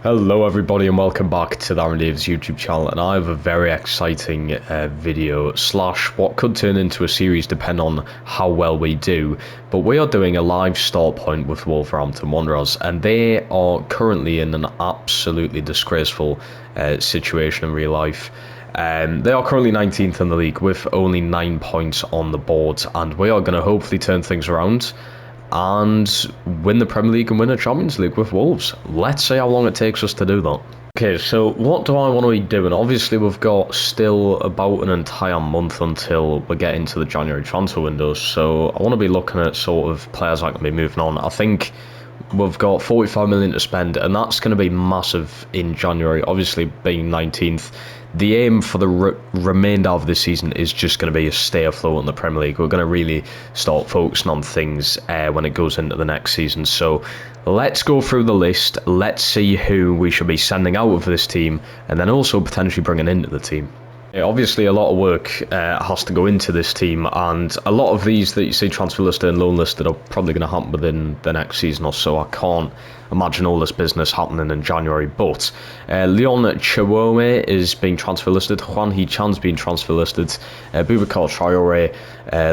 Hello everybody and welcome back to the Aaron Davis YouTube channel, and I have a very exciting video slash what could turn into a series depending on how well we do, but we are doing a live start point with Wolverhampton Wanderers, and they are currently in an absolutely disgraceful situation in real life. They are currently 19th in the league with only 9 points on the board, and we are going to hopefully turn things around and win the Premier League and win a Champions League with Wolves. Let's see how long it takes us to do that. Okay, so what do I want to be doing? Obviously, we've got still about an entire month until we get into the January transfer window, so I want to be looking at sort of players that can be moving on. I think we've got 45 million to spend, and that's going to be massive in January. Obviously, being 19th, the aim for the remainder of this season is just going to be a stay afloat in the Premier League. We're going to really start focusing on things when it goes into the next season. So let's go through the list. Let's see who we should be sending out of this team, and then also potentially bringing into the team. Obviously, a lot of work has to go into this team, and a lot of these that you see transfer listed and loan listed are probably going to happen within the next season or so. I can't imagine all this business happening in January, but Leon Chiwome is being transfer listed, Juan Hee-chan's being transfer listed, Boubacar Traore,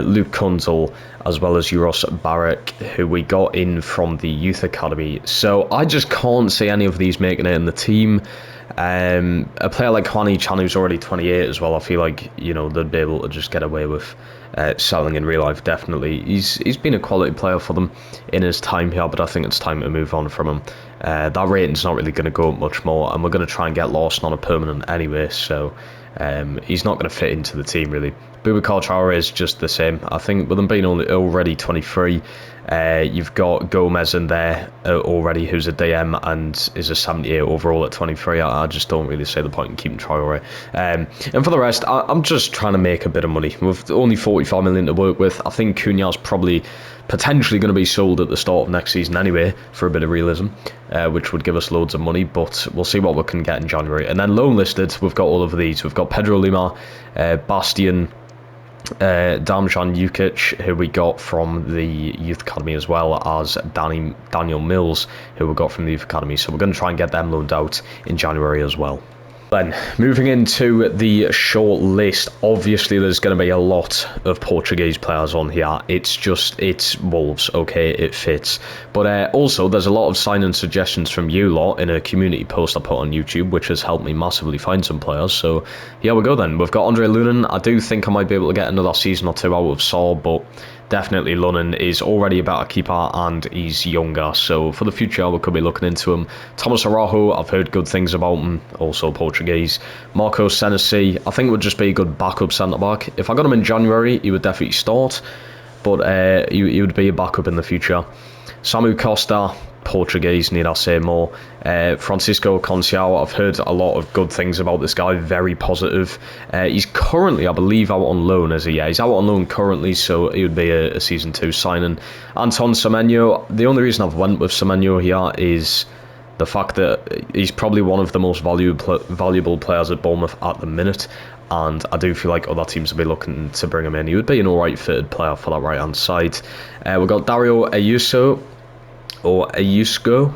Luke Kunzel, as well as Uros Barak, who we got in from the youth academy. So I just can't see any of these making it in the team. A player like Juan Hee-chan, who's already 28 as well, I feel like, you know, they'd be able to just get away with selling in real life. Definitely, he's been a quality player for them in his time here, but I think it's time to move on from him. That rating's not really going to go up much more, and we're going to try and get Lawson on a permanent anyway, so he's not going to fit into the team really. Boubacar Traore is just the same. I think with him being already 23, you've got Gomez in there already, who's a DM and is a 78 overall at 23. I just don't really see the point in keeping Traore. And for the rest, I'm just trying to make a bit of money. With only 45 million to work with, I think Cunha's probably potentially going to be sold at the start of next season anyway, for a bit of realism, which would give us loads of money, but we'll see what we can get in January. And then loan listed, we've got all of these. We've got Pedro Lima, Bastian, Damjan Jukic, who we got from the youth academy, as well as Daniel Mills, who we got from the youth academy. So we're going to try and get them loaned out in January as well. Then, moving into the short list, obviously there's going to be a lot of Portuguese players on here. It's Wolves, okay, it fits. But also, there's a lot of sign-in suggestions from you lot in a community post I put on YouTube, which has helped me massively find some players. So, here we go then. We've got Andre Lunin. I do think I might be able to get another season or two out of Saul, but definitely Lunin is already a better keeper and he's younger, so for the future we could be looking into him. Thomas Araujo, I've heard good things about him, also Portuguese. Marco Senesi, I think would just be a good backup centre-back. If I got him in January, he would definitely start, but he would be a backup in the future. Samu Costa, Portuguese, need I say more. Francisco Conceição, I've heard a lot of good things about this guy, very positive. He's currently, I believe, out on loan, is he? Yeah, he's out on loan currently, so he would be a Season 2 signing. Anton Semenyo, the only reason I've went with Semenyo here is the fact that he's probably one of the most valuable players at Bournemouth at the minute, and I do feel like other teams will be looking to bring him in. He would be an alright fitted player for that right hand side. We've got Dario Ayuso, or Ayusco,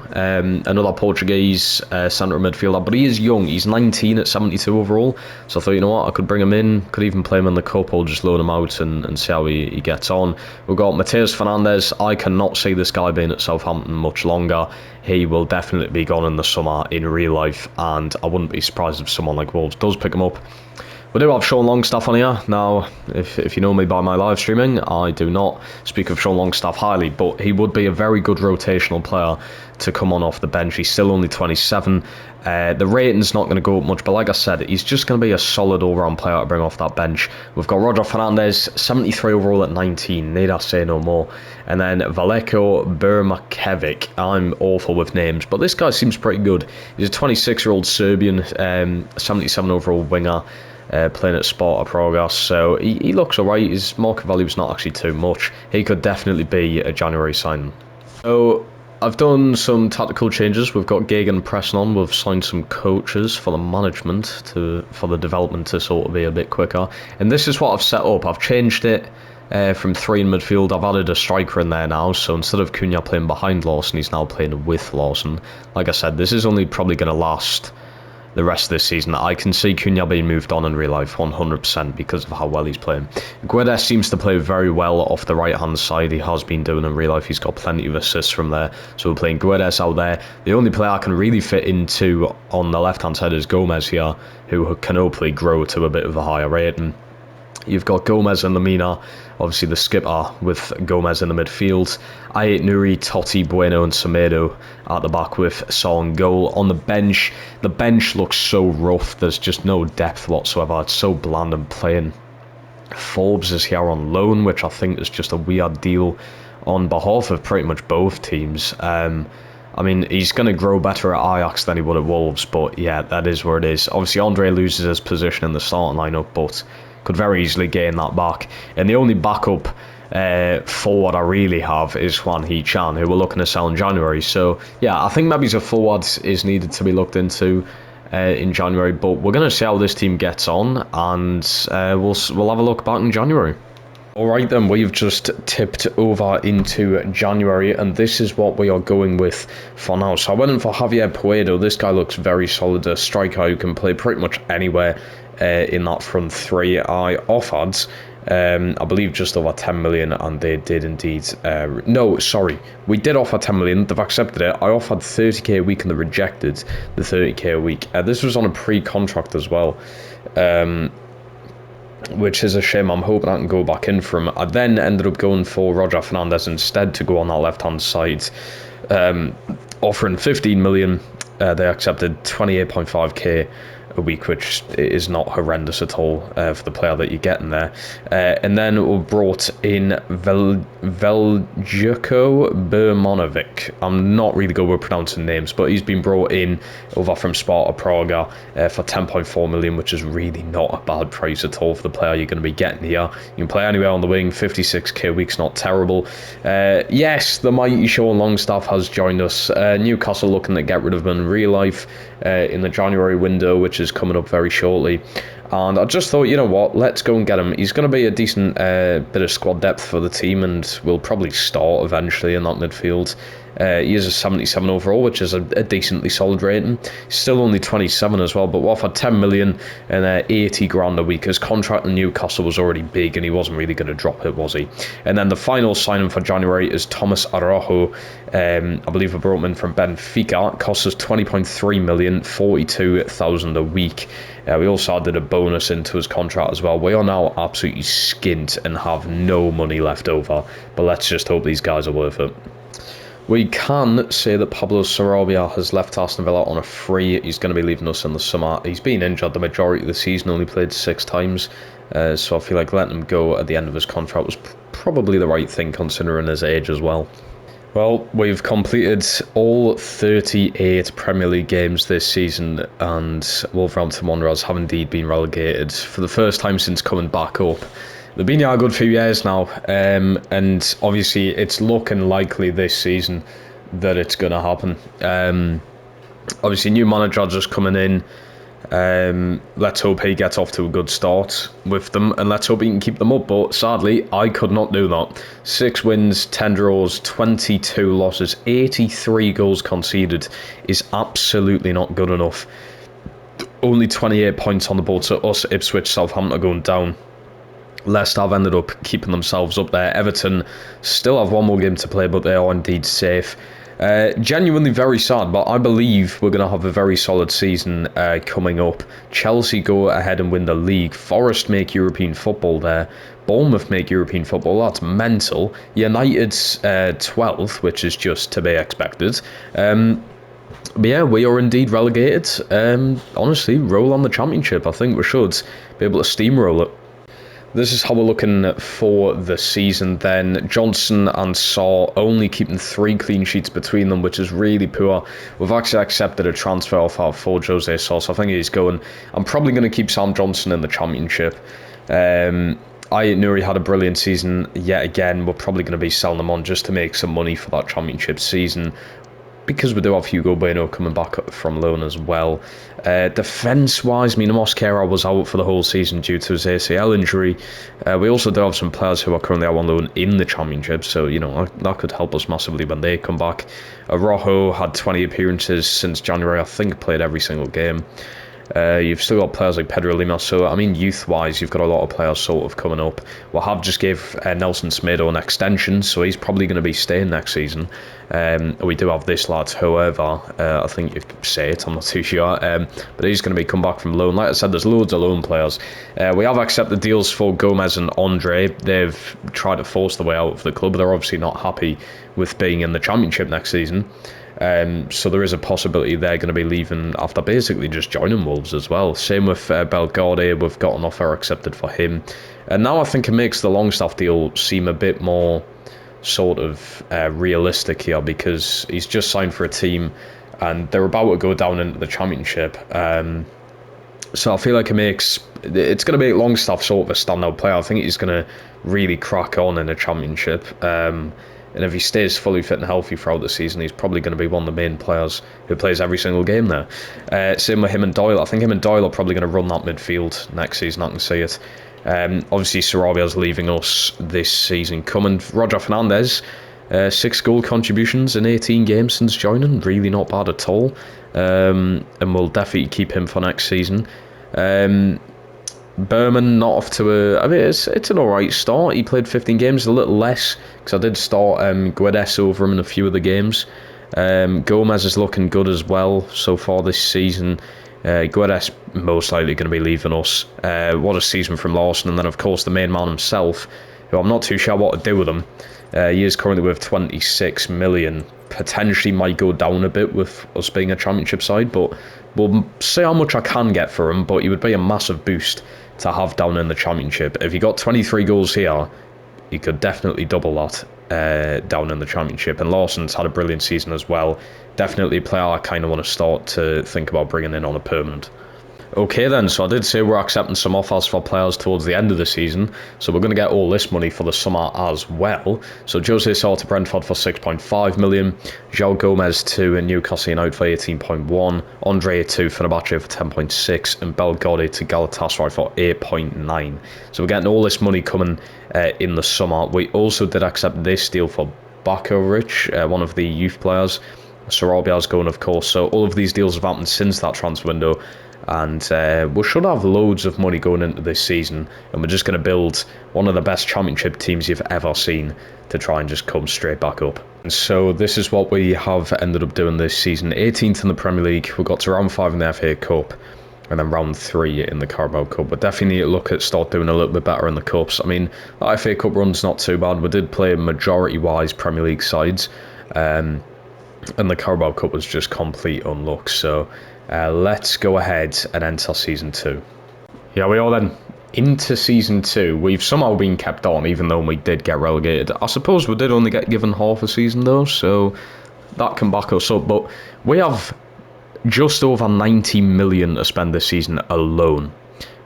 another Portuguese centre midfielder, but he is young. He's 19 at 72 overall, so I thought, you know what, I could bring him in, could even play him in the cup or just loan him out and see how he gets on. We've got Mateus Fernandes. I cannot see this guy being at Southampton much longer. He will definitely be gone in the summer in real life, and I wouldn't be surprised if someone like Wolves does pick him up. We do have Sean Longstaff on here. Now, if you know me by my live streaming, I do not speak of Sean Longstaff highly, but he would be a very good rotational player to come on off the bench. He's still only 27. The rating's not going to go up much, but like I said, he's just going to be a solid all-round player to bring off that bench. We've got Roger Fernandez, 73 overall at 19, need I say no more. And then Valeko Burmakevic. I'm awful with names, but this guy seems pretty good. He's a 26-year-old Serbian, 77 overall winger. Playing at Sparta Prague, so he looks alright. His market value is not actually too much. He could definitely be a January signing. So I've done some tactical changes. We've got Geoghegan pressing on. We've signed some coaches for the management for the development to sort of be a bit quicker. And this is what I've set up. I've changed it from 3 in midfield. I've added a striker in there now, so instead of Cunha playing behind Lawson, he's now playing with Lawson. Like I said, this is only probably going to last the rest of this season. I can see Cunha being moved on in real life 100% because of how well he's playing. Guedes seems to play very well off the right hand side. He has been doing in real life. He's got plenty of assists from there, so we're playing Guedes out there. The only player I can really fit into on the left hand side is Gomez here, who can hopefully grow to a bit of a higher rating. You've got Gomez and Lamina, obviously the skipper, with Gomez in the midfield. Ait Nouri, Totti, Bueno and Semedo at the back with Saul in goal. On the bench looks so rough. There's just no depth whatsoever. It's so bland and plain. Forbes is here on loan, which I think is just a weird deal on behalf of pretty much both teams. I mean, he's going to grow better at Ajax than he would at Wolves, but yeah, that is where it is. Obviously, Andre loses his position in the starting lineup, but could very easily gain that back. And the only backup forward I really have is Juan He-Chan, who we're looking to sell in January. So yeah, I think maybe a forward is needed to be looked into in January, but we're going to see how this team gets on, and we'll have a look back in January. Alright then, we've just tipped over into January, and this is what we are going with for now. So I went in for Javier Puedo. This guy looks very solid, a striker who can play pretty much anywhere in that front three. I offered, I believe, just over 10 million, and they did indeed. No, sorry, we did offer 10 million. They've accepted it. I offered 30k a week, and they rejected the 30k a week. This was on a pre-contract as well, which is a shame. I'm hoping I can go back in for him. I then ended up going for Roger Fernandez instead to go on that left-hand side, offering 15 million. They accepted 28.5k a week, which is not horrendous at all for the player that you're getting there. And then we brought in Veljko Bermonovic. I'm not really good with pronouncing names, but he's been brought in over from Sparta Praga for 10.4 million, which is really not a bad price at all for the player you're going to be getting here. You can play anywhere on the wing. 56k a week's not terrible. Yes, the mighty Sean Longstaff has joined us. Newcastle looking to get rid of him in real life in the January window, which is coming up very shortly, and I just thought, you know what, let's go and get him. He's going to be a decent bit of squad depth for the team, and will probably start eventually in that midfield. He is a 77 overall, which is a decently solid rating. He's still only 27 as well, but we offered 10 million and 80 grand a week. His contract in Newcastle was already big, and he wasn't really going to drop it, was he? And then the final signing for January is Thomas Araujo. I believe I brought him in from Benfica. It costs us 20.3 million, 42,000 a week. We also added a bonus into his contract as well. We are now absolutely skint and have no money left over, but let's just hope these guys are worth it. We can say that Pablo Sarabia has left Aston Villa on a free. He's going to be leaving us in the summer. He's been injured the majority of the season, only played 6 times. So I feel like letting him go at the end of his contract was probably the right thing, considering his age as well. Well, we've completed all 38 Premier League games this season, and Wolverhampton Wanderers have indeed been relegated for the first time since coming back up. They've been here a good few years now, and obviously it's looking likely this season that it's going to happen. Obviously, new manager just coming in. Let's hope he gets off to a good start with them, and let's hope he can keep them up. But sadly, I could not do that. 6 wins, 10 draws, 22 losses, 83 goals conceded is absolutely not good enough. Only 28 points on the board, so us, Ipswich, Southampton are going down. Leicester have ended up keeping themselves up there. Everton still have one more game to play, but they are indeed safe. Genuinely very sad, but I believe we're going to have a very solid season coming up. Chelsea go ahead and win the league. Forest make European football there. Bournemouth make European football. That's mental. United's 12th, which is just to be expected. But yeah, we are indeed relegated. Honestly, roll on the championship. I think we should be able to steamroll it. This is how we're looking for the season then. Johnson and Saw only keeping 3 clean sheets between them, which is really poor. We've actually accepted a transfer offer for Jose Saw, so I think he's going. I'm probably going to keep Sam Johnson in the championship. Ait Nouri had a brilliant season yet again. We're probably going to be selling him on just to make some money for that championship season. because we do have Hugo Bueno coming back from loan as well. Defence-wise, Mina Mosquera was out for the whole season due to his ACL injury. We also do have some players who are currently out on loan in the Championship, so, you know, that could help us massively when they come back. Rojo had 20 appearances since January, I think played every single game. You've still got players like Pedro Lima, so I mean youth-wise you've got a lot of players sort of coming up. We have just gave Nelson Semedo an extension, so he's probably going to be staying next season. We do have this lad, however, I think you could say it, I'm not too sure, but he's going to be come back from loan. Like I said, there's loads of loan players. We have accepted deals for Gomez and Andre. They've tried to force their way out of the club. They're obviously not happy with being in the Championship next season. So there is a possibility they're going to be leaving after basically just joining Wolves as well. Same with Belgade, we've got an offer accepted for him. And now I think it makes the Longstaff deal seem a bit more sort of realistic here, because he's just signed for a team and they're about to go down into the Championship. So I feel like it's going to make Longstaff sort of a standout player. I think he's going to really crack on in the Championship. And if he stays fully fit and healthy throughout the season, he's probably going to be one of the main players who plays every single game there. Same with him and Doyle. I think him and Doyle are probably going to run that midfield next season. I can see it. Obviously, Sarabia's leaving us this season coming. Roger Fernandez, 6 goal contributions in 18 games since joining. Really not bad at all. And we'll definitely keep him for next season. Berman not off to a... I mean, it's an alright start. He played 15 games, a little less, because I did start Guedes over him in a few of the games. Gomez is looking good as well so far this season. Guedes most likely going to be leaving us. What a season from Lawson. And then, of course, the main man himself, who I'm not too sure what to do with him. He is currently worth 26 million. Potentially might go down a bit with us being a Championship side, but we'll see how much I can get for him. But he would be a massive boost to have down in the Championship. If he got 23 goals here, he could definitely double that down in the Championship. And Lawson's had a brilliant season as well. Definitely a player I kind of want to start to think about bringing in on a permanent. Okay then, so I did say we're accepting some offers for players towards the end of the season, so we're going to get all this money for the summer as well. So Jose Sá to Brentford for 6.5 million, João Gomez to Newcastle United for 18.1, Andre to Fenerbahce for 10.6, and Belgade to Galatasaray for 8.9. So we're getting all this money coming in the summer. We also did accept this deal for Bakovic, one of the youth players. Sarabia's going, of course, so all of these deals have happened since that transfer window. And we should have loads of money going into this season, and we're just going to build one of the best Championship teams you've ever seen to try and just come straight back up. And so this is what we have ended up doing this season. 18th in the Premier League, we got to round 5 in the FA Cup, and then round 3 in the Carabao Cup. We definitely need to start doing a little bit better in the Cups. I mean, the FA Cup run's not too bad. We did play majority-wise Premier League sides, and the Carabao Cup was just complete unluck. So let's go ahead and enter Season 2. Yeah, we are then into Season 2. We've somehow been kept on, even though we did get relegated. I suppose we did only get given half a season, though, so that can back us up. But we have just over 90 million to spend this season alone,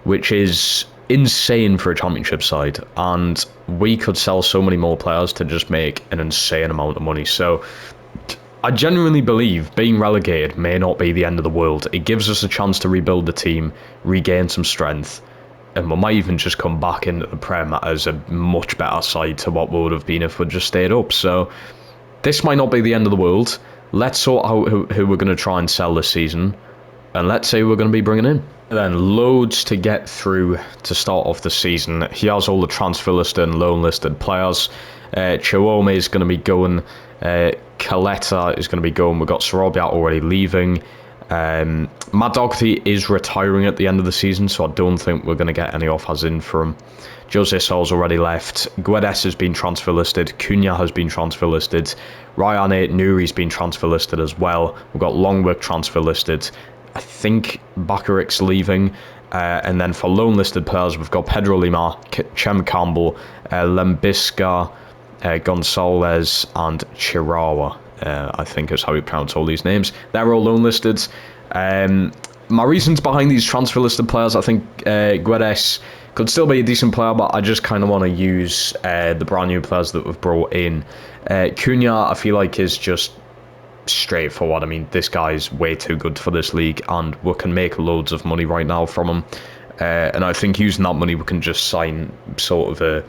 which is insane for a Championship side. And we could sell so many more players to just make an insane amount of money. So I genuinely believe being relegated may not be the end of the world. It gives us a chance to rebuild the team, regain some strength, and we might even just come back into the Prem as a much better side to what we would have been if we'd just stayed up. So this might not be the end of the world. Let's sort out who we're going to try and sell this season, and let's say we're going to be bringing in. And then loads to get through to start off the season. Here's all the transfer listed and loan listed players. Chiwome is going to be going. Caleta is going to be going. We've got Sarabia already leaving. Matt Doherty is retiring at the end of the season, so I don't think we're going to get any offers in for him. Jose Sá's already left. Guedes has been transfer listed. Cunha has been transfer listed. Ryan Nouri's been transfer listed as well. We've got Longwick transfer listed. I think Bakaric's leaving. And then for loan listed players, we've got Pedro Lima, Chem Campbell, Lembisca, Gonzalez, and Chirawa. I think is how you pronounce all these names. They're all loan listed. My reasons behind these transfer listed players, I think Guedes could still be a decent player, but I just kind of want to use the brand new players that we've brought in. Cunha, I feel like, is just straightforward. I mean, this guy's way too good for this league, and we can make loads of money right now from him. And I think using that money, we can just sign sort of a,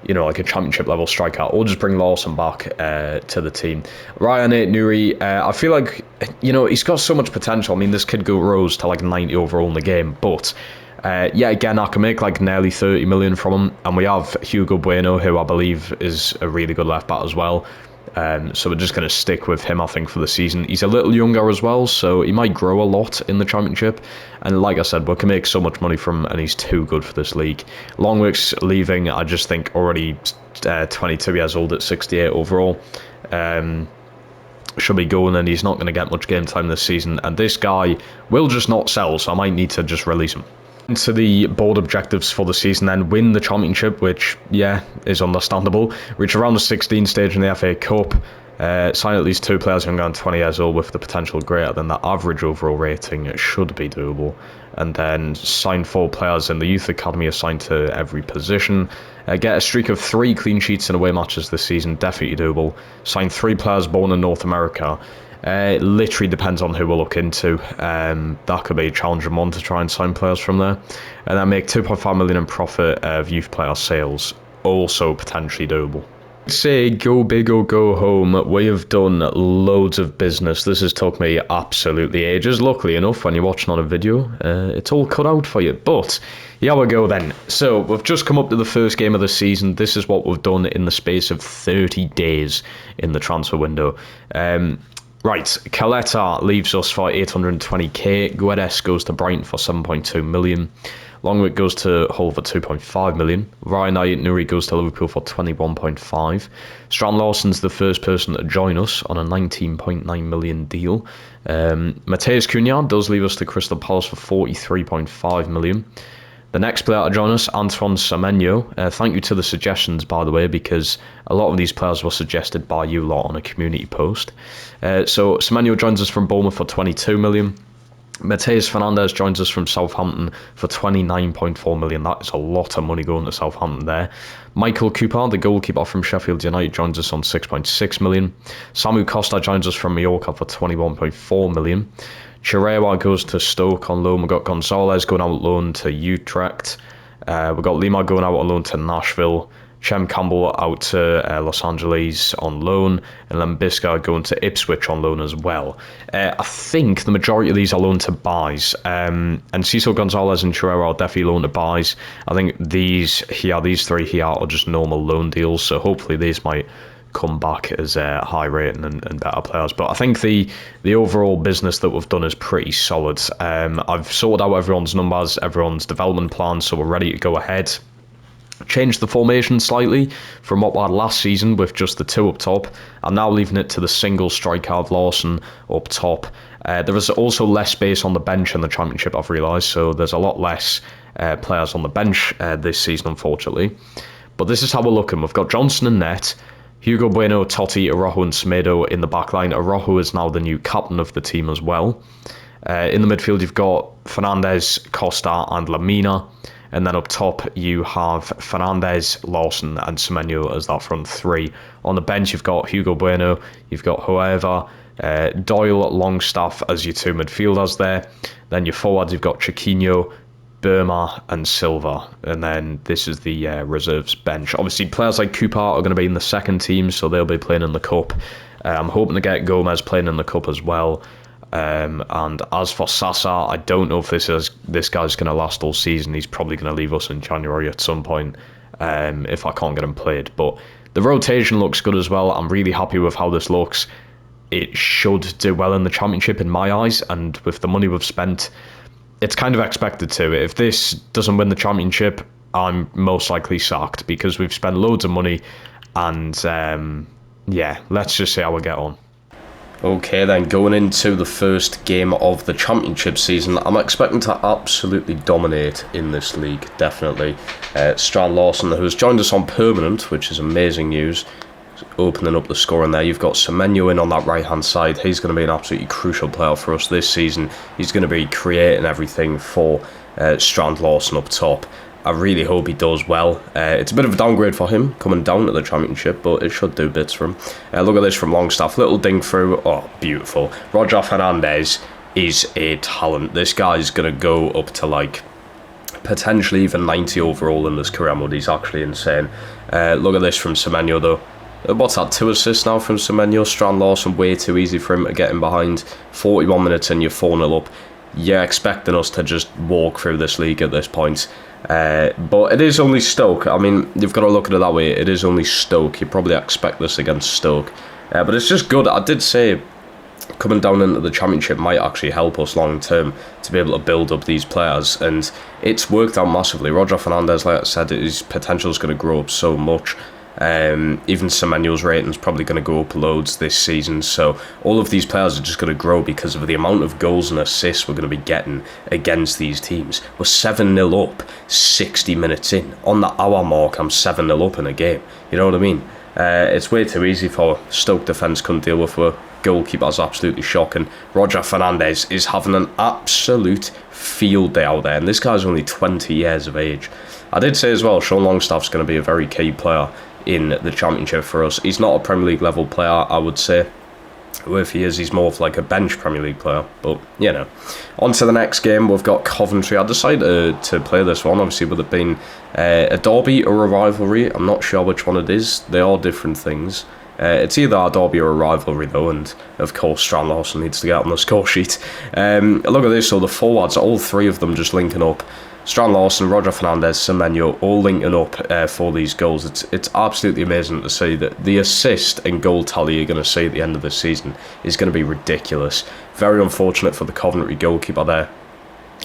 like a championship level striker, or just bring Lawson back to the team. Ryan Nuri, I feel like, he's got so much potential. I mean, this kid rose to like 90 overall in the game, but again, I can make like nearly 30 million from him. And we have Hugo Bueno, who I believe is a really good left back as well. So we're just going to stick with him, I think, for the season. He's a little younger as well, so he might grow a lot in the championship. And like I said, we can make so much money from him, and he's too good for this league. Longwick's leaving, I just think, already 22 years old at 68 overall. Should be going, and he's not going to get much game time this season. And this guy will just not sell, so I might need to just release him. To the board objectives for the season, then win the championship, which is understandable. Reach around the 16 stage in the FA Cup. Sign at least 2 players younger than 20 years old with the potential greater than the average overall rating. It should be doable. And then sign 4 players in the youth academy assigned to every position. Get a streak of 3 clean sheets in away matches this season. Definitely doable. Sign 3 players born in North America. It literally depends on who we'll look into. That could be a challenging one to try and sign players from there. And then make 2.5 million in profit of youth player sales. Also potentially doable. Say go big or go home. We have done loads of business. This has took me absolutely ages. Luckily enough, when you're watching on a video, it's all cut out for you. But here we go then. So we've just come up to the first game of the season. This is what we've done in the space of 30 days in the transfer window. Right, Caleta leaves us for 820k. Guedes goes to Brighton for 7.2 million. Longwick goes to Hull for 2.5 million. Ryan Nuri goes to Liverpool for 21.5. Strand Lawson's the first person to join us on a 19.9 million deal. Mateus Cunha does leave us to Crystal Palace for 43.5 million. The next player to join us, Antoine Semenyo. Thank you to the suggestions, by the way, because a lot of these players were suggested by you lot on a community post. So Semenyo joins us from Bournemouth for 22 million. Mateus Fernandez joins us from Southampton for 29.4 million. That is a lot of money going to Southampton there. Michael Cooper, the goalkeeper from Sheffield United, joins us on 6.6 million. Samu Costa joins us from Mallorca for 21.4 million. Chirewa goes to Stoke on loan. We've got Gonzalez going out on loan to Utrecht. We've got Lima going out on loan to Nashville. Chem Campbell out to Los Angeles on loan. And then Bisca going to Ipswich on loan as well. I think the majority of these are loaned to buys. And Cecil Gonzalez and Chirewa are definitely loaned to buys. I think these 3 here are just normal loan deals. So hopefully these might come back as a high rating and better players. But I think the overall business that we've done is pretty solid. I've sorted out everyone's numbers, everyone's development plans, so we're ready to go ahead. Changed the formation slightly from what we had last season with just the 2 up top. I'm now leaving it to the single striker of Lawson up top. There is also less space on the bench in the championship, I've realised, so there's a lot less players on the bench this season, unfortunately. But this is how we're looking. We've got Johnson in net, Hugo Bueno, Totti, Araujo and Semedo in the back line. Araujo is now the new captain of the team as well. In the midfield, you've got Fernandez, Costa and Lamina. And then up top, you have Fernandez, Lawson and Semenyo as that front 3. On the bench, you've got Hugo Bueno, you've got whoever, Doyle, Longstaff as your 2 midfielders there. Then your forwards, you've got Chiquinho, Burma and Silva, and then this is the reserves bench. Obviously players like Cooper are going to be in the second team, so they'll be playing in the cup. I'm hoping to get Gomez playing in the cup as well. And as for Sasa, I don't know if this guy's going to last all season. He's probably going to leave us in January at some point if I can't get him played. But the rotation looks good as well. I'm really happy with how this looks. It should do well in the championship in my eyes, and with the money we've spent, it's kind of expected to. If this doesn't win the championship, I'm most likely sacked because we've spent loads of money and let's just see how we get on. Okay then, going into the first game of the championship season, I'm expecting to absolutely dominate in this league, definitely. Strand Lawson, who has joined us on permanent, which is amazing news. opening up the scoring there. You've got Semenyo in on that right-hand side. He's going to be an absolutely crucial player for us this season. He's going to be creating everything for Strand Larsen up top. I really hope he does well. It's a bit of a downgrade for him coming down to the Championship, but it should do bits for him. Look at this from Longstaff. Little ding through. Oh, beautiful. Roger Fernandez is a talent. This guy's going to go up to like potentially even 90 overall in this career mode. He's actually insane. Look at this from Semenyo though. What's that, 2 assists now from Semenyo? Strand Larsen, way too easy for him to get in behind. 41 minutes and you're 4-0 up. You're expecting us to just walk through this league at this point. But it is only Stoke. I mean, you've got to look at it that way. It is only Stoke. You probably expect this against Stoke. But it's just good. I did say coming down into the Championship might actually help us long term to be able to build up these players, and it's worked out massively. Roger Fernandez, like I said, his potential is going to grow up so much. Even Semenyo's rating's probably going to go up loads this season, so all of these players are just going to grow because of the amount of goals and assists we're going to be getting against these teams. We're 7-0 up 60 minutes in. On the hour mark, I'm 7-0 up in a game. You know what I mean? It's way too easy for Stoke defence, couldn't deal with. Our goalkeeper's absolutely shocking. Roger Fernandez is having an absolute field day out there, and this guy's only 20 years of age. I did say as well, Sean Longstaff's going to be a very key player in the Championship for us. He's not a Premier League level player, I would say. If he is, he's more of like a bench Premier League player. But, you know. On to the next game, we've got Coventry. I decided to play this one, obviously, with it being a derby or a rivalry. I'm not sure which one it is. They are different things. It's either a derby or a rivalry, though, and of course, Strand Larsen needs to get on the score sheet. Look at this, so the forwards, all 3 of them just linking up. Strand Larsen, Roger Fernandez, Semenyo, all linking up for these goals. It's absolutely amazing to see that the assist and goal tally you're going to see at the end of the season is going to be ridiculous. Very unfortunate for the Coventry goalkeeper there,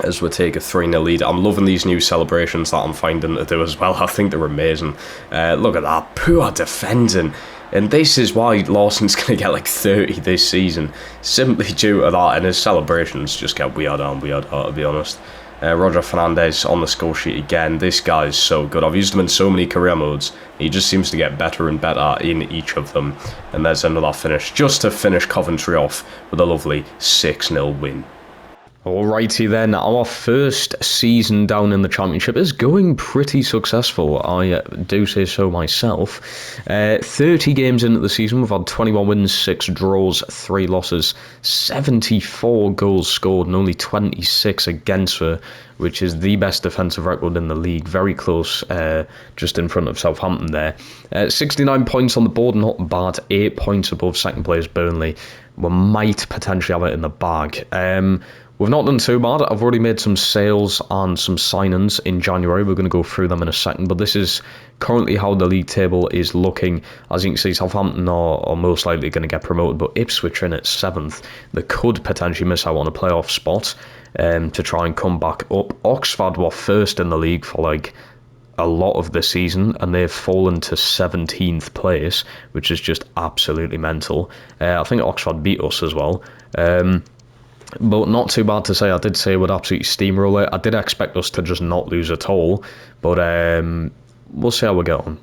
as we take a 3-0 lead. I'm loving these new celebrations that I'm finding to do as well. I think they're amazing. Look at that, poor defending. And this is why Lawson's going to get like 30 this season, simply due to that, and his celebrations just get weirder and weirder, to be honest. Roger Fernandez on the score sheet again. This guy is so good. I've used him in so many career modes. He just seems to get better and better in each of them. And there's another finish, just to finish Coventry off with a lovely 6-0 win. Alrighty then, our first season down in the Championship is going pretty successful, I do say so myself. 30 games into the season, we've had 21 wins, 6 draws, 3 losses, 74 goals scored and only 26 against her, which is the best defensive record in the league. Very close, just in front of Southampton there. 69 points on the board, not bad. 8 points above second place Burnley. We might potentially have it in the bag. We've not done too bad. I've already made some sales and some signings in January. We're going to go through them in a second, but this is currently how the league table is looking. As you can see, Southampton are most likely going to get promoted, but Ipswich are in at 7th. They could potentially miss out on a playoff spot to try and come back up. Oxford were first in the league for like a lot of the season, and they've fallen to 17th place, which is just absolutely mental. I think Oxford beat us as well. But not too bad to say. I did say it would absolutely steamroll it. I did expect us to just not lose at all, but we'll see how we get on.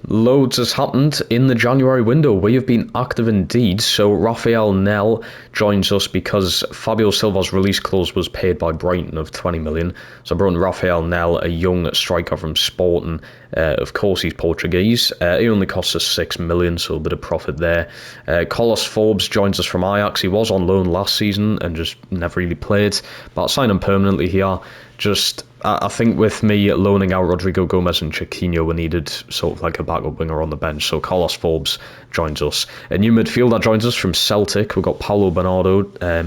Loads has happened in the January window. We have been active indeed. So Rafael Nell joins us because Fabio Silva's release clause was paid by Brighton of 20 million. So I brought in Rafael Nell, a young striker from Sporting. Of course, he's Portuguese. He only costs us 6 million, so a bit of profit there. Carlos Forbes joins us from Ajax. He was on loan last season and just never really played, but I signed him permanently here. I think with me loaning out Rodrigo Gomez and Chiquinho, we needed sort of like a backup winger on the bench. So Carlos Forbes joins us. A new midfielder joins us from Celtic. We've got Paulo Bernardo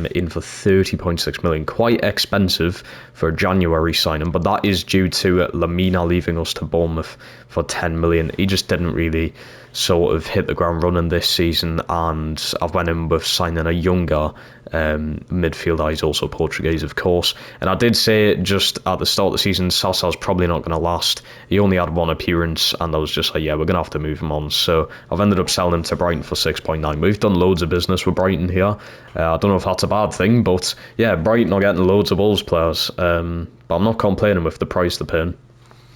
in for 30.6 million. Quite expensive for a January signing, but that is due to Lamina leaving us to Bournemouth for 10 million. He just didn't really sort of hit the ground running this season, and I've went in with signing a younger midfielder. He's also Portuguese, of course. And I did say just at the start of the season, Sasa's probably not going to last. He only had 1 appearance, and I was just like, yeah, we're going to have to move him on. So I've ended up selling him to Brighton for 6.9. We've done loads of business with Brighton here. I don't know if that's a bad thing, but yeah, Brighton are getting loads of Wolves players. But I'm not complaining with the price they're paying.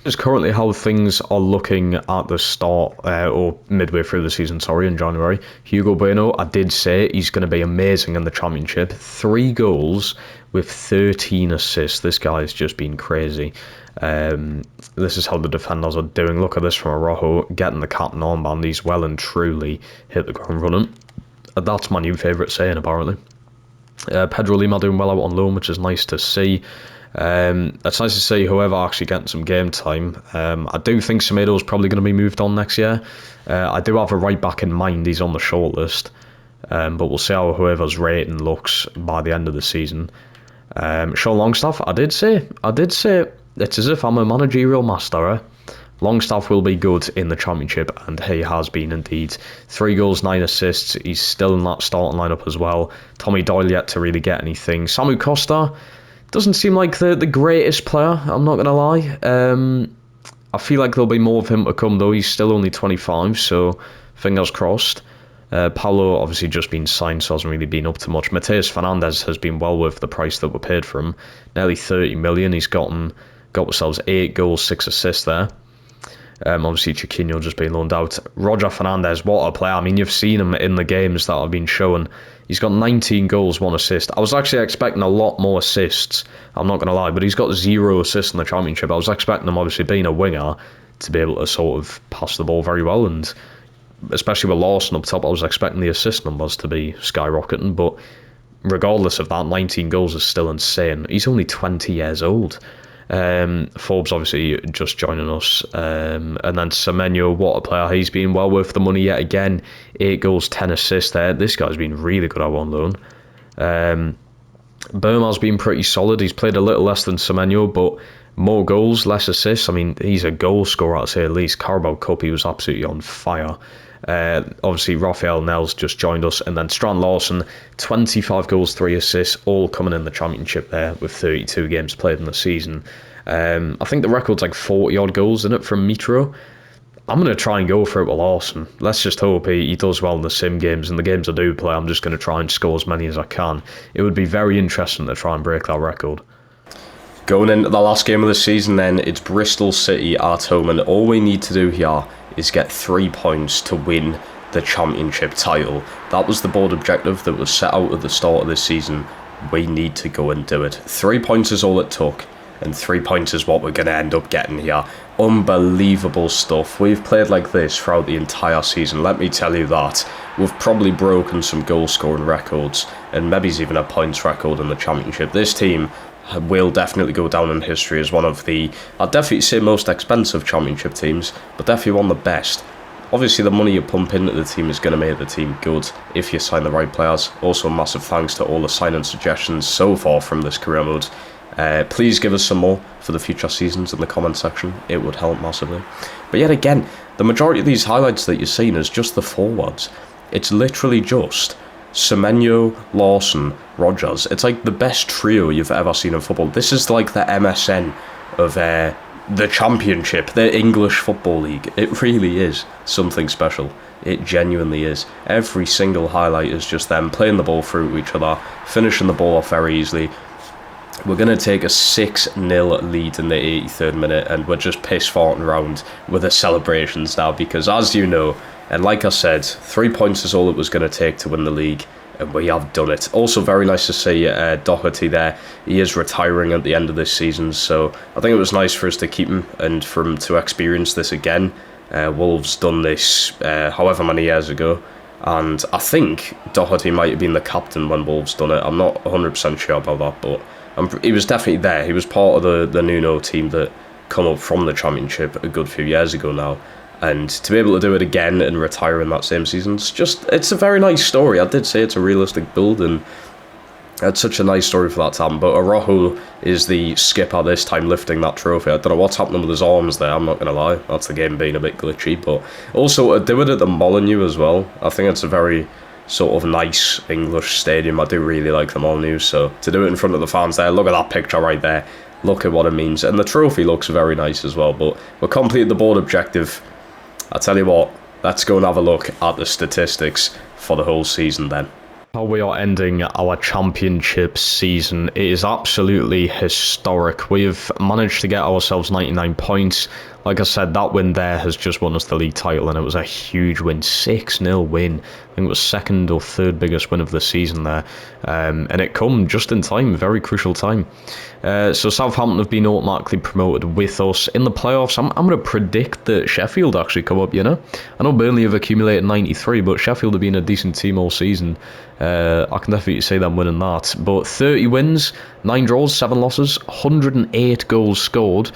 is currently how things are looking at the start, or midway through the season, sorry, in January. Hugo Bueno, I did say he's going to be amazing in the Championship. 3 goals with 13 assists. This guy has just been crazy. This is how the defenders are doing. Look at this from Araujo, getting the captain armband. He's well and truly hit the ground running. That's my new favourite saying, apparently. Pedro Lima doing well out on loan, which is nice to see. It's nice to see whoever actually getting some game time. I do think Semedo's probably going to be moved on next year. I do have a right back in mind. He's on the shortlist, but we'll see how whoever's rating looks by the end of the season. Sean Longstaff, I did say it's as if I'm a managerial master. Longstaff will be good in the Championship, and he has been indeed. 3 goals, 9 assists. He's still in that starting lineup as well. Tommy Doyle yet to really get anything. Samu Costa doesn't seem like the greatest player, I'm not going to lie. I feel like there'll be more of him to come, though. He's still only 25, so fingers crossed. Paulo obviously just been signed, so hasn't really been up to much. Mateus Fernandez has been well worth the price that we paid for him. Nearly 30 million. He's got ourselves 8 goals, 6 assists there. Obviously Chiquinho just being loaned out. Roger Fernandez, what a player. I mean, you've seen him in the games that have been shown. He's got 19 goals, 1 assist. I was actually expecting a lot more assists, I'm not going to lie, but he's got 0 assists in the Championship. I was expecting him, obviously being a winger, to be able to sort of pass the ball very well, and especially with Lawson up top, I was expecting the assist numbers to be skyrocketing, but regardless of that, 19 goals is still insane. He's only 20 years old. Forbes obviously just joining us, and then Semenyo, what a player. He's been well worth the money yet again. 8 goals, 10 assists there. This guy's been really good out on loan. Burma's been pretty solid. He's played a little less than Semenyo, but more goals, less assists. I mean, he's a goal scorer, I'd say at least. Carabao Cup, he was absolutely on fire. Obviously Rafael Nels just joined us, and then Strand Lawson, 25 goals, 3 assists, all coming in the Championship there with 32 games played in the season. I think the record's like 40 odd goals in it from Mitro. I'm going to try and go for it with Lawson. Let's just hope he does well in the sim games, and the games I do play, I'm just going to try and score as many as I can. It would be very interesting to try and break that record. Going into the last game of the season then, it's Bristol City at home, and all we need to do here is get 3 points to win the Championship title. That was the board objective that was set out at the start of this season. We need to go and do it. 3 points is all it took, and 3 points is what we're going to end up getting here. Unbelievable stuff. We've played like this throughout the entire season, let me tell you that. We've probably broken some goal scoring records, and maybe even a points record in the Championship. This team will definitely go down in history as one of the, I'd definitely say, most expensive Championship teams, but definitely one of the best. Obviously the money you pump into the team is going to make the team good if you sign the right players. Also massive thanks to all the signing suggestions so far from this career mode. Please give us some more for the future seasons in the comment section, it would help massively. But yet again, the majority of these highlights that you're seeing is just the forwards. It's literally just Semenyo, Lawson, Rogers. It's like the best trio you've ever seen in football. This is like the MSN of the Championship, the English Football League. It really is something special. It genuinely is. Every single highlight is just them playing the ball through to each other, finishing the ball off very easily. We're going to take a 6-0 lead in the 83rd minute, and we're just piss-farting around with the celebrations now because, as you know, and like I said, 3 points is all it was going to take to win the league, and we have done it. Also very nice to see Doherty there. He is retiring at the end of this season, so I think it was nice for us to keep him and for him to experience this again. Wolves done this however many years ago, and I think Doherty might have been the captain when Wolves done it. I'm not 100% sure about that, but he was definitely there. He was part of the Nuno team that come up from the Championship a good few years ago now. And to be able to do it again and retire in that same season, it's a very nice story. I did say it's a realistic build, and it's such a nice story for that to happen. But Araujo is the skipper this time, lifting that trophy. I don't know what's happening with his arms there, I'm not going to lie. That's the game being a bit glitchy. But also, do it at the Molineux as well. I think it's a very sort of nice English stadium. I do really like the Molineux, so to do it in front of the fans there, look at that picture right there. Look at what it means. And the trophy looks very nice as well. But we've completed the board objective. I tell you what, let's go and have a look at the statistics for the whole season then. How we are ending our championship season, it is absolutely historic. We have managed to get ourselves 99 points. Like I said, that win there has just won us the league title, and it was a huge win, 6-0 win. I think it was second or third biggest win of the season there, and it come just in time, very crucial time. So Southampton have been automatically promoted with us in the playoffs. I'm going to predict that Sheffield actually come up. I know Burnley have accumulated 93, but Sheffield have been a decent team all season. I can definitely see them winning that. But 30 wins, 9 draws, 7 losses, 108 goals scored,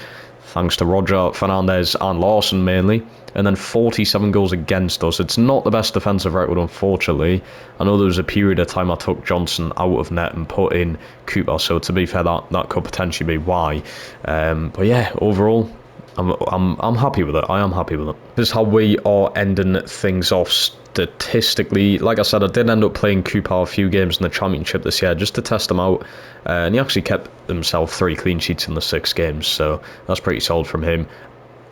thanks to Roger, Fernandes and Lawson mainly, and then 47 goals against us. It's not the best defensive record, unfortunately. I know there was a period of time I took Johnson out of net and put in Cooper, so to be fair, that could potentially be why. But yeah, overall, I'm happy with it. I am happy with it. This is how we are ending things off statistically. Like I said, I did end up playing Cooper a few games in the championship this year just to test him out, and he actually kept himself 3 clean sheets in the 6 games, so that's pretty solid from him.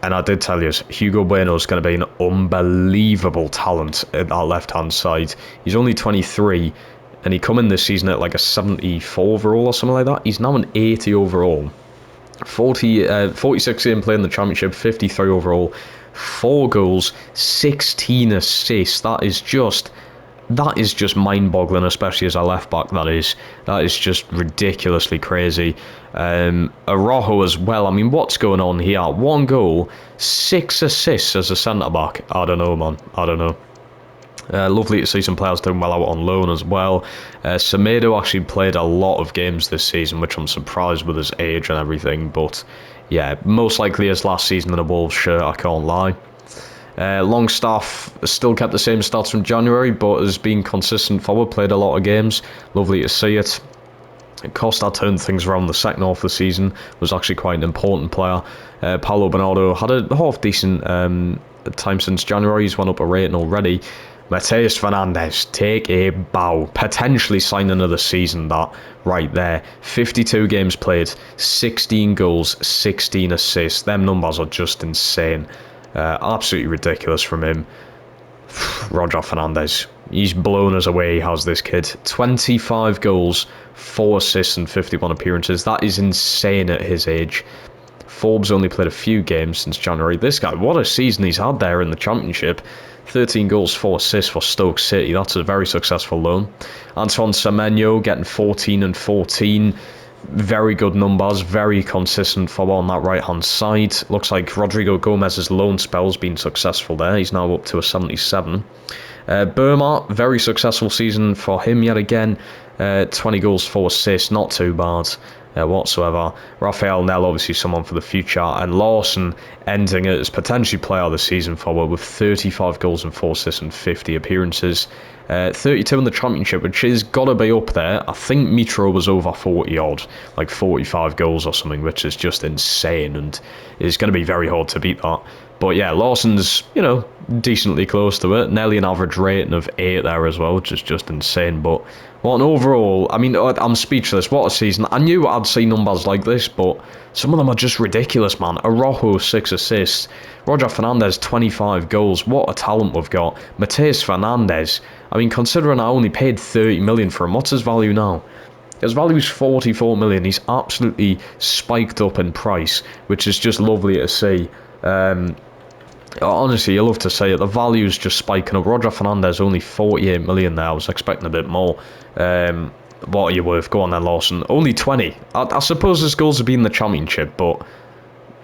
And I did tell you, Hugo Bueno is going to be an unbelievable talent at that left-hand side. He's only 23, and he come in this season at like a 74 overall or something like that. He's now an 80 overall. 46 game play in the championship, 53 overall, 4 goals, 16 assists. That is just mind-boggling, especially as a left-back. That is just ridiculously crazy. Araujo as well. I mean, what's going on here? 1 goal, 6 assists as a centre-back. I don't know, man. I don't know. Lovely to see some players doing well out on loan as well. Semedo actually played a lot of games this season, which I'm surprised with his age and everything. But yeah, most likely his last season in a Wolves shirt, I can't lie. Longstaff still kept the same stats from January, but has been consistent forward, played a lot of games. Lovely to see it. Costa turned things around the second half of the season, was actually quite an important player. Paulo Bernardo had a half-decent time since January. He's went up a rating already. Mateus Fernandes, take a bow. Potentially sign another season, that right there. 52 games played, 16 goals, 16 assists. Them numbers are just insane. Absolutely ridiculous from him. Roger Fernandes, he's blown us away, he has, this kid. 25 goals, 4 assists and 51 appearances. That is insane at his age. Forbes only played a few games since January. This guy, what a season he's had there in the championship. 13 goals, 4 assists for Stoke City. That's a very successful loan. Antoine Semenyo getting 14 and 14. Very good numbers, very consistent for on that right-hand side. Looks like Rodrigo Gomez's loan spell's been successful there. He's now up to a 77. Burma, very successful season for him yet again. 20 goals, 4 assists, not too bad whatsoever. Rafael Nell, obviously someone for the future. And Lawson ending it as potentially player of the season forward with 35 goals and 4 assists and 50 appearances. 32 in the championship, which is got to be up there. I think Mitro was over 40 odd, like 45 goals or something, which is just insane, and it's going to be very hard to beat that. But yeah, Lawson's, decently close to it. Nearly an average rating of 8 there as well, which is just insane. But what an overall, I mean, I'm speechless. What a season. I knew I'd see numbers like this, but some of them are just ridiculous, man. Araujo, 6 assists. Roger Fernandes, 25 goals. What a talent we've got. Mateus Fernandes, I mean, considering I only paid 30 million for him, what's his value now? His value is 44 million. He's absolutely spiked up in price, which is just lovely to see. Honestly, you love to say it. The value's just spiking up. Roger Fernandes only 48 million there. I was expecting a bit more. What are you worth? Go on then, Lawson. Only 20. I suppose his goals have been in the championship, but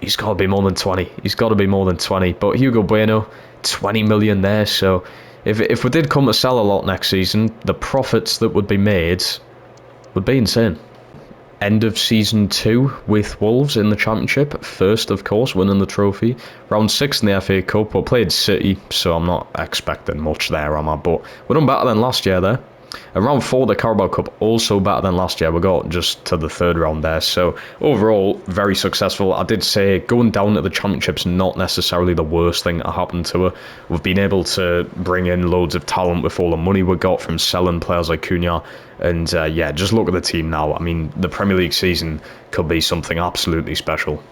he's got to be more than 20. He's got to be more than 20. But Hugo Bueno, 20 million there. So if we did come to sell a lot next season, the profits that would be made would be insane. End of season 2 with Wolves in the championship. First, of course, winning the trophy. Round 6 in the FA Cup. We played City, so I'm not expecting much there, am I? But we're done better than last year there. And round 4, the Carabao Cup, also better than last year. We got just to the 3rd round there. So overall, very successful. I did say going down to the championship's not necessarily the worst thing that happened to her. We've been able to bring in loads of talent with all the money we got from selling players like Cunha. And yeah, just look at the team now. I mean, the Premier League season could be something absolutely special.